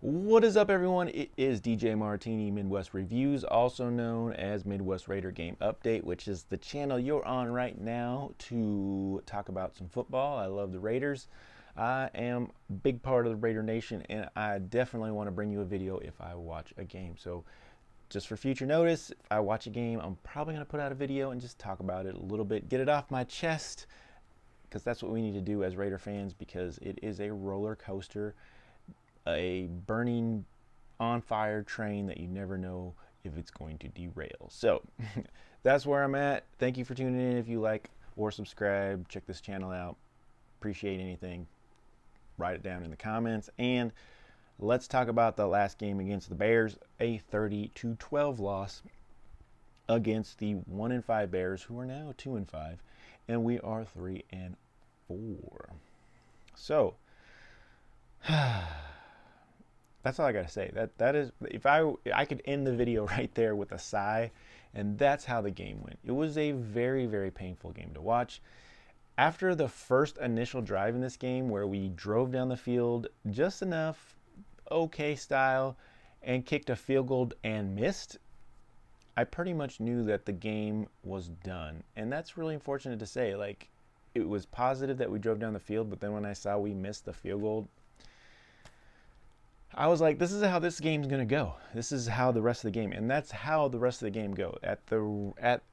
What is up, everyone? It is DJ Martini Midwest Reviews, also known as Midwest Raider Game Update, which is the channel you're on right now to talk about some football. I love the Raiders. I am a big part of the Raider Nation, and I definitely want to bring you a video if I watch a game. So, just for future notice, if I watch a game, I'm probably going to put out a video and just talk about it a little bit, get it off my chest, because that's what we need to do as Raider fans, because it is a roller coaster, a burning on fire train that you never know if it's going to derail. So that's where I'm at. Thank you for tuning in. If you like or subscribe, check this channel out. Appreciate anything. Write it down in the comments. And let's talk about the last game against the Bears, a 30-12 loss against the 1-5 Bears, who are now 2-5, and we are 3-4. So that's all I gotta say. That is, if I could end the video right there with a sigh, and that's how the game went. It was a very painful game to watch. After the first initial drive in this game, where we drove down the field just enough, okay style, and kicked a field goal and missed, I pretty much knew that the game was done. And that's really unfortunate to say. Like, it was positive that we drove down the field, but then when I saw we missed the field goal, I was like, this is how this game's gonna go. This is how the rest of the game, and that's how the rest of the game go. At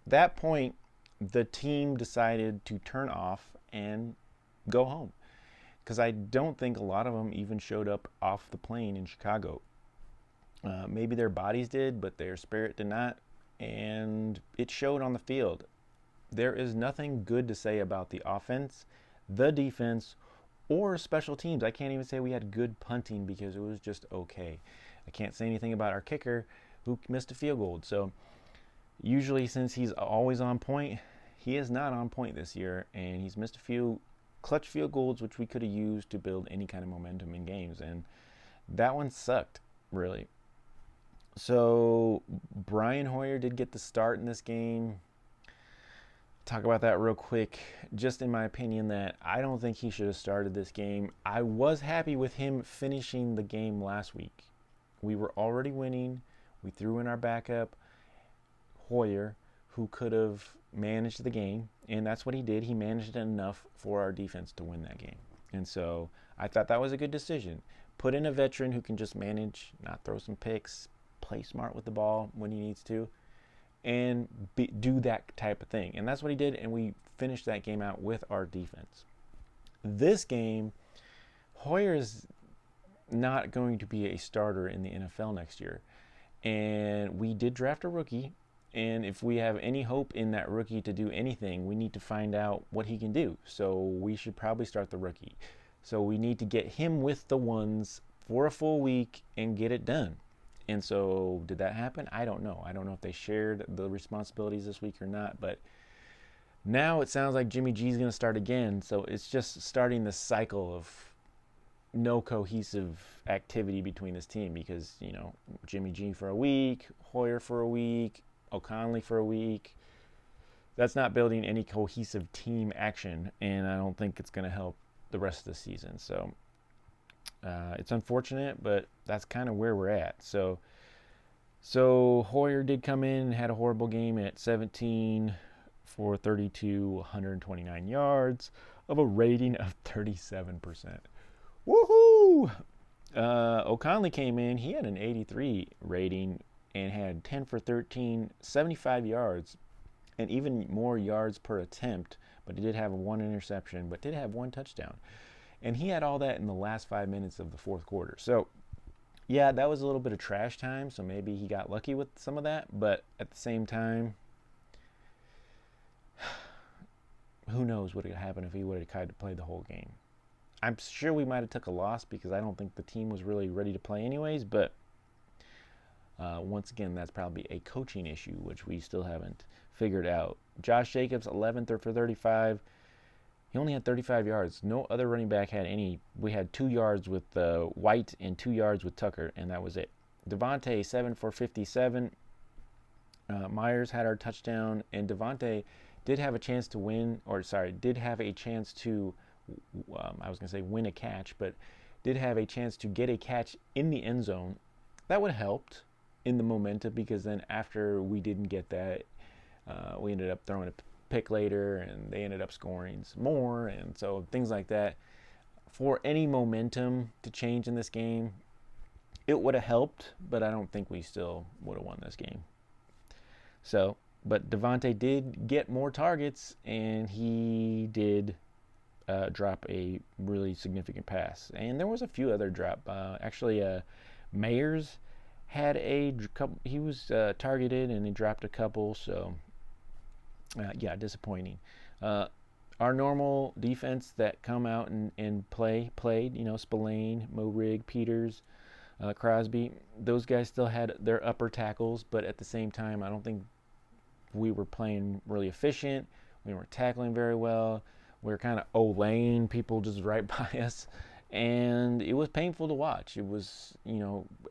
that point, the team decided to turn off and go home, because I don't think a lot of them even showed up off the plane in Chicago. Maybe their bodies did, but their spirit did not, and it showed on the field. There is nothing good to say about the offense, the defense, or special teams. I can't even say we had good punting because it was just okay. I can't say anything about our kicker who missed a field goal. So usually, since he's always on point, he is not on point this year, and he's missed a few clutch field goals which we could have used to build any kind of momentum in games, and that one sucked, really. So Brian Hoyer did get the start in this game. Talk about that real quick. Just in my opinion, that I don't think he should have started this game. I was happy with him finishing the game last week. We were already winning. We threw in our backup, Hoyer, who could have managed the game, and that's what he did. He managed it enough for our defense to win that game. And so I thought that was a good decision. Put in a veteran who can just manage, not throw some picks, play smart with the ball when he needs to, and do that type of thing. And that's what he did, and we finished that game out with our defense. This game, Hoyer is not going to be a starter in the NFL next year. And we did draft a rookie, and if we have any hope in that rookie to do anything, we need to find out what he can do. So we should probably start the rookie. So we need to get him with the ones for a full week and get it done. And so, did that happen? I don't know. I don't know if they shared the responsibilities this week or not, but now it sounds like Jimmy G is going to start again. So it's just starting this cycle of no cohesive activity between this team, because, you know, Jimmy G for a week, Hoyer for a week, O'Connell for a week. That's not building any cohesive team action, and I don't think it's going to help the rest of the season. So it's unfortunate, but that's kind of where we're at. So Hoyer did come in and had a horrible game at 17 for 32, 129 yards of a rating of 37%. Woohoo! O'Connell came in. He had an 83 rating and had 10 for 13, 75 yards, and even more yards per attempt. But he did have one interception, but did have one touchdown. And he had all that in the last 5 minutes of the fourth quarter. So, yeah, that was a little bit of trash time, so maybe he got lucky with some of that. But at the same time, who knows what would have happened if he would have tried to play the whole game. I'm sure we might have took a loss, because I don't think the team was really ready to play anyways. But once again, that's probably a coaching issue, which we still haven't figured out. Josh Jacobs, 11th for 35. He only had 35 yards. No other running back had any. We had 2 yards with White and 2 yards with Tucker, and that was it. Devontae, 7 for 57. Myers had our touchdown, and Devontae did have a chance to win, or sorry, did have a chance to, I was going to say win a catch, but did have a chance to get a catch in the end zone, that would have helped in the momentum, because then after we didn't get that, we ended up throwing a pick later and they ended up scoring some more, and so things like that. For any momentum to change in this game, it would have helped, but I don't think we still would have won this game. So, but Davante did get more targets, and he did drop a really significant pass. And there was a few other drop. Mayers had a couple. He was targeted, and he dropped a couple. So, yeah, disappointing. Our normal defense that come out and played, Spillane, Morig, Peters, Crosby, those guys still had their upper tackles, but at the same time, I don't think we were playing really efficient. We weren't tackling very well. We were kind of olaying people just right by us, and it was painful to watch. It was,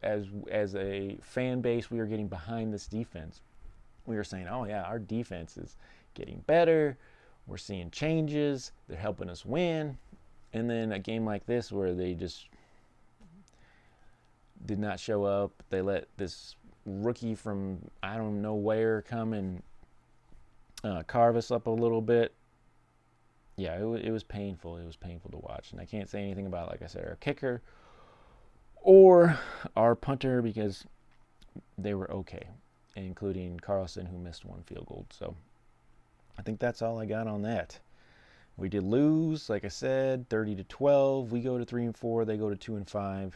as a fan base, we were getting behind this defense. We were saying, oh yeah, our defense is getting better. We're seeing changes. They're helping us win. And then a game like this where they just did not show up. They let this rookie from I don't know where come and carve us up a little bit. Yeah, it was painful. It was painful to watch. And I can't say anything about, like I said, our kicker or our punter, because they were okay, including Carlson, who missed one field goal. So I think that's all I got on that. We did lose, like I said, 30-12. We go to 3-4. They go to 2-5.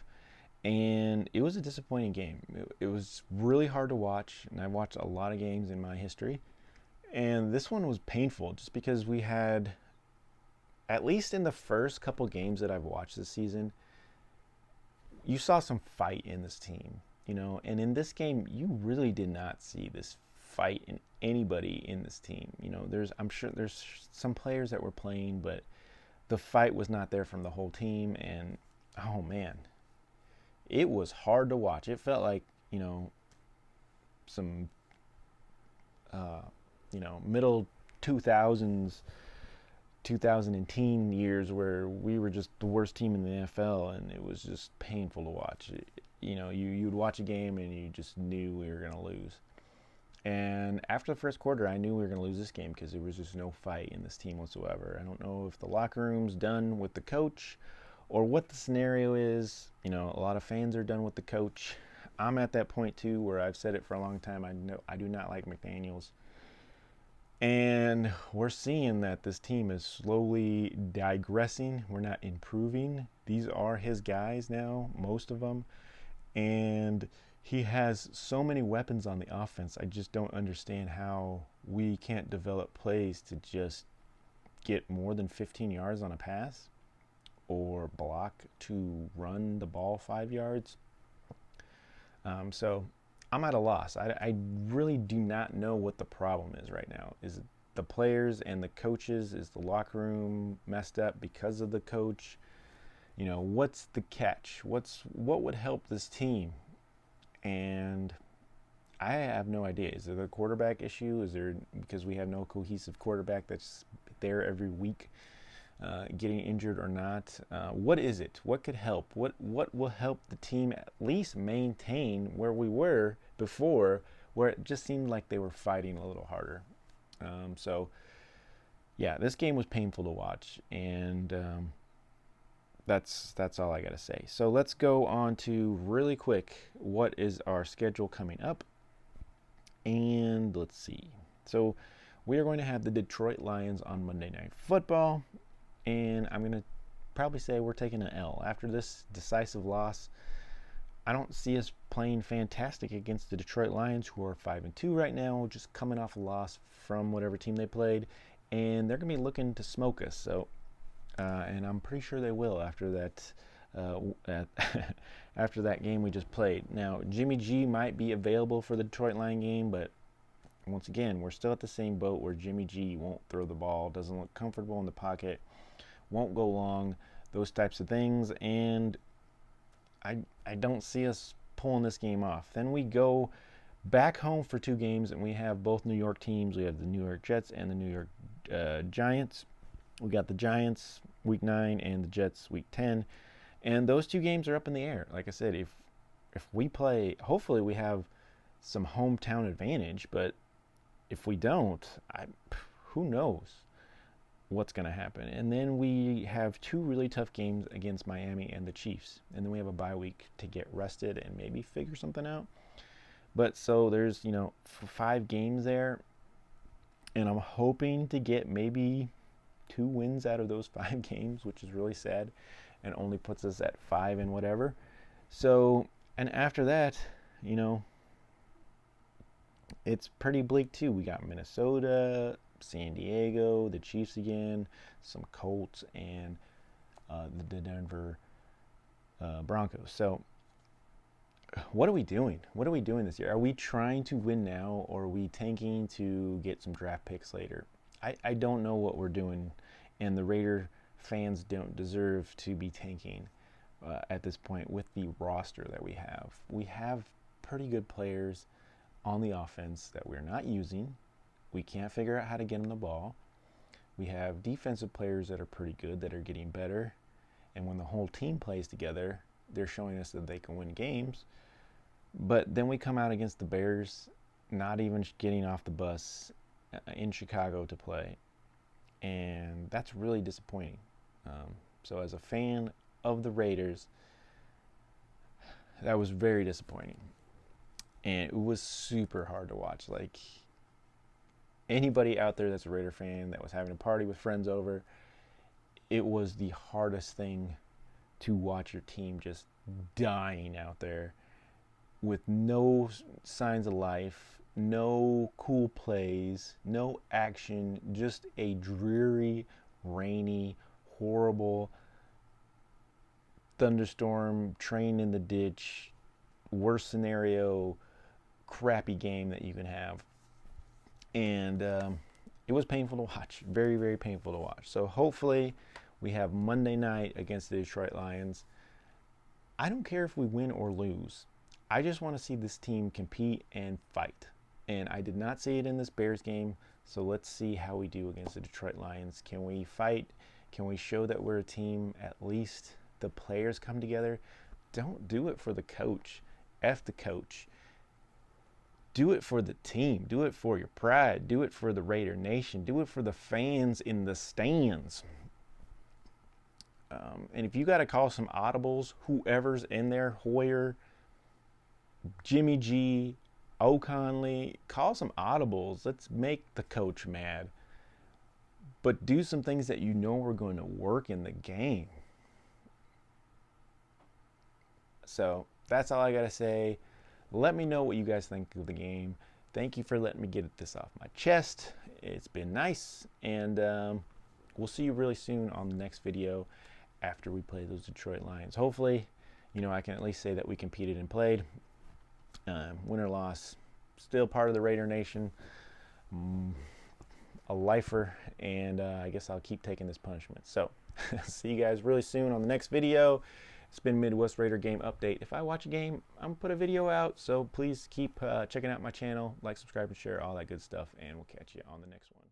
And it was a disappointing game. It was really hard to watch, and I've watched a lot of games in my history. And this one was painful just because we had, at least in the first couple games that I've watched this season, you saw some fight in this team, and in this game, you really did not see this fight in anybody in this team. I'm sure there's some players that were playing, but the fight was not there from the whole team. And oh man, it was hard to watch. It felt like, some, middle 2000s, 2010 years where we were just the worst team in the NFL, and it was just painful to watch. You'd watch a game and you just knew we were going to lose. And after the first quarter, I knew we were going to lose this game because there was just no fight in this team whatsoever. I don't know if the locker room's done with the coach or what the scenario is. A lot of fans are done with the coach. I'm at that point too, where I've said it for a long time. I do not like McDaniels. And we're seeing that this team is slowly digressing. We're not improving. These are his guys now, most of them. And he has so many weapons on the offense. I just don't understand how we can't develop plays to just get more than 15 yards on a pass or block to run the ball 5 yards. So I'm at a loss. I really do not know what the problem is right now. Is it the players and the coaches? Is the locker room messed up because of the coach? What's the catch? What would help this team? And I have no idea. Is it a quarterback issue? Is there, because we have no cohesive quarterback that's there every week, getting injured or not? What is it? What could help? What will help the team at least maintain where we were before, where it just seemed like they were fighting a little harder? So, yeah, this game was painful to watch, and that's all I got to say. So let's go on to really quick, what is our schedule coming up? And let's see. So we are going to have the Detroit Lions on Monday Night Football, and I'm going to probably say we're taking an L. After this decisive loss, I don't see us playing fantastic against the Detroit Lions, who are 5-2 right now, just coming off a loss from whatever team they played, and they're going to be looking to smoke us. So, and I'm pretty sure they will after that after that game we just played. Now, Jimmy G might be available for the Detroit Lion game, but once again, we're still at the same boat where Jimmy G won't throw the ball, doesn't look comfortable in the pocket, won't go long, those types of things, and I don't see us pulling this game off. Then we go back home for 2 games, and we have both New York teams. We have the New York Jets and the New York Giants. We got the Giants week 9 and the Jets week 10. And those two games are up in the air. Like I said, if we play, hopefully we have some hometown advantage, but if we don't, who knows what's going to happen. And then we have two really tough games against Miami and the Chiefs. And then we have a bye week to get rested and maybe figure something out. But so there's, 5 games there. And I'm hoping to get maybe 2 wins out of those 5 games, which is really sad and only puts us at 5 and whatever. So, and after that, it's pretty bleak too. We got Minnesota, San Diego, the Chiefs again, some Colts, and the Denver Broncos. So, what are we doing? What are we doing this year? Are we trying to win now, or are we tanking to get some draft picks later? I don't know what we're doing, and the Raider fans don't deserve to be tanking at this point with the roster that we have. We have pretty good players on the offense that we're not using. We can't figure out how to get them the ball. We have defensive players that are pretty good, that are getting better. And when the whole team plays together, they're showing us that they can win games. But then we come out against the Bears, not even getting off the bus in Chicago to play. And that's really disappointing. So as a fan of the Raiders, that was very disappointing. And it was super hard to watch. Like, anybody out there that's a Raider fan that was having a party with friends over, it was the hardest thing to watch your team just dying out there with no signs of life, no cool plays, no action, just a dreary, rainy, horrible thunderstorm, train in the ditch, worst scenario, crappy game that you can have. And it was painful to watch, very, very painful to watch. So hopefully we have Monday night against the Detroit Lions. I don't care if we win or lose. I just want to see this team compete and fight. And I did not see it in this Bears game. So let's see how we do against the Detroit Lions. Can we fight? Can we show that we're a team? At least the players come together. Don't do it for the coach. F the coach. Do it for the team. Do it for your pride. Do it for the Raider Nation. Do it for the fans in the stands. And if you got to call some audibles, whoever's in there, Hoyer, Jimmy G, O'Conley, call some audibles. Let's make the coach mad. But do some things that you know are going to work in the game. So that's all I got to say. Let me know what you guys think of the game. Thank you for letting me get this off my chest. It's been nice. And we'll see you really soon on the next video after we play those Detroit Lions. Hopefully, I can at least say that we competed and played. Win or loss, still part of the Raider Nation. A lifer, and I guess I'll keep taking this punishment. So, see you guys really soon on the next video. It's been Midwest Raider Game Update. If I watch a game, I'm going to put a video out, so please keep checking out my channel, like, subscribe, and share, all that good stuff, and we'll catch you on the next one.